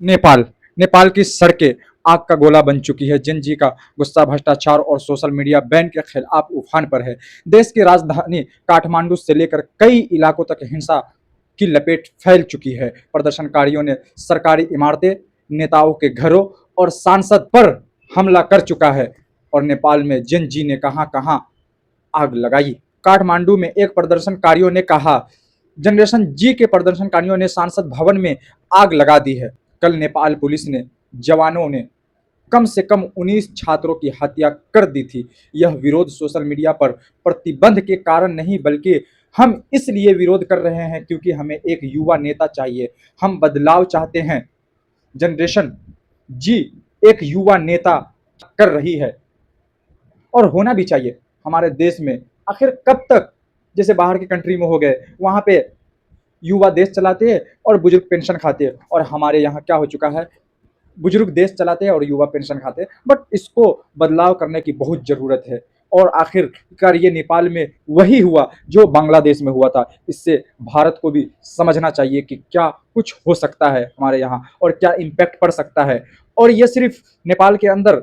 नेपाल नेपाल की सड़कें आग का गोला बन चुकी है। जेन जी का गुस्सा भ्रष्टाचार और सोशल मीडिया बैन के खिलाफ उफान पर है। देश की राजधानी काठमांडू से लेकर कई इलाकों तक हिंसा की लपेट फैल चुकी है। प्रदर्शनकारियों ने सरकारी इमारतें, नेताओं के घरों और सांसद पर हमला कर चुका है। और नेपाल में जेन जी ने कहां कहां आग लगाई। काठमांडू में एक प्रदर्शनकारियों ने कहा, जनरेशन जी के प्रदर्शनकारियों ने सांसद भवन में आग लगा दी है। कल नेपाल पुलिस ने जवानों ने कम से कम 19 छात्रों की हत्या कर दी थी। यह विरोध सोशल मीडिया पर प्रतिबंध के कारण नहीं, बल्कि हम इसलिए विरोध कर रहे हैं क्योंकि हमें एक युवा नेता चाहिए। हम बदलाव चाहते हैं। जनरेशन जी एक युवा नेता कर रही है और होना भी चाहिए हमारे देश में। आखिर कब तक जैसे बाहर की कंट्री में हो गए, वहां पे युवा देश चलाते हैं और बुजुर्ग पेंशन खाते हैं, और हमारे यहाँ क्या हो चुका है, बुजुर्ग देश चलाते हैं और युवा पेंशन खाते हैं। बट इसको बदलाव करने की बहुत जरूरत है। और आखिरकार ये नेपाल में वही हुआ जो बांग्लादेश में हुआ था। इससे भारत को भी समझना चाहिए कि क्या कुछ हो सकता है हमारे यहाँ और क्या इम्पैक्ट पड़ सकता है। और ये सिर्फ नेपाल के अंदर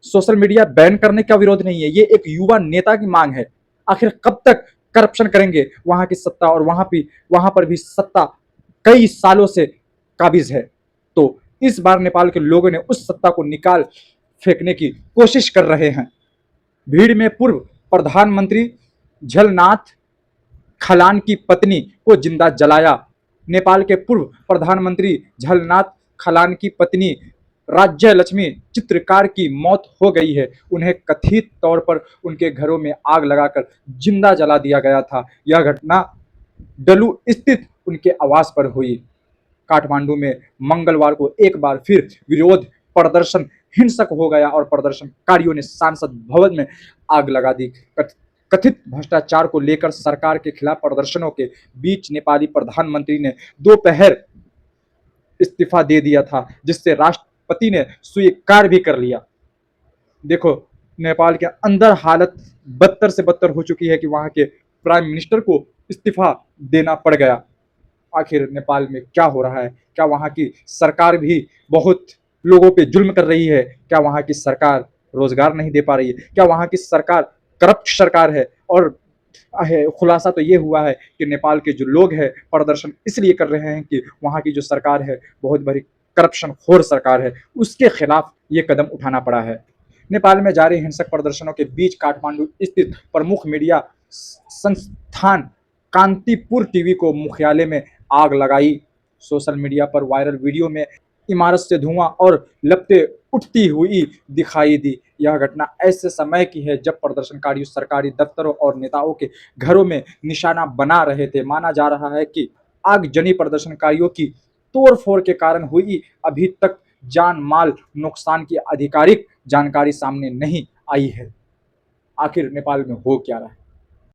सोशल मीडिया बैन करने का विरोध नहीं है, ये एक युवा नेता की मांग है। आखिर कब तक करप्शन करेंगे वहां की सत्ता, और वहां पर भी सत्ता कई सालों से काबिज है। तो इस बार नेपाल के लोगों ने उस सत्ता को निकाल फेंकने की कोशिश कर रहे हैं। भीड़ में पूर्व प्रधानमंत्री झलनाथ खलान की पत्नी को जिंदा जलाया। नेपाल के पूर्व प्रधानमंत्री झलनाथ खलान की पत्नी राज्य लक्ष्मी चित्रकार की मौत हो गई है। उन्हें कथित तौर पर उनके घरों में आग लगाकर जिंदा जला दिया गया था। यह घटना डलू स्थित उनके आवास पर हुई। काठमांडू में मंगलवार को एक बार फिर विरोध प्रदर्शन हिंसक हो गया और प्रदर्शनकारियों ने सांसद भवन में आग लगा दी। कथित भ्रष्टाचार को लेकर सरकार के खिलाफ प्रदर्शनों के बीच नेपाली प्रधानमंत्री ने दोपहर इस्तीफा दे दिया था, जिससे राष्ट्रपति ने स्वीकार भी कर लिया। देखो, नेपाल के अंदर हालत बदतर से बदतर हो चुकी है कि वहां के प्राइम मिनिस्टर को इस्तीफा देना पड़ गया। आखिर नेपाल में क्या हो रहा है? क्या वहां की सरकार भी बहुत लोगों पे जुल्म कर रही है? क्या वहां की सरकार रोजगार नहीं दे पा रही है? क्या वहां की सरकार करप्ट सरकार है? और खुलासा तो ये हुआ है कि नेपाल के जो लोग हैं प्रदर्शन इसलिए कर रहे हैं कि वहां की जो सरकार है बहुत बड़ी करप्शन खोर सरकार है, उसके खिलाफ ये कदम उठाना पड़ा है। नेपाल में जारी हिंसक प्रदर्शनों के बीच काठमांडू स्थित प्रमुख मीडिया संस्थान कांतिपुर टीवी को मुख्यालय में आग लगाई। सोशल मीडिया पर वायरल वीडियो में इमारत से धुआं और लपटें उठती हुई दिखाई दी। यह घटना ऐसे समय की है जब प्रदर्शनकारी सरकारी दफ्तरों और नेताओं के घरों में निशाना बना रहे थे। माना जा रहा है कि आगजनी प्रदर्शनकारियों की तोड़फोड़ के कारण हुई। अभी तक जान माल नुकसान की आधिकारिक जानकारी सामने नहीं आई है। आखिर नेपाल में हो क्या रहा है?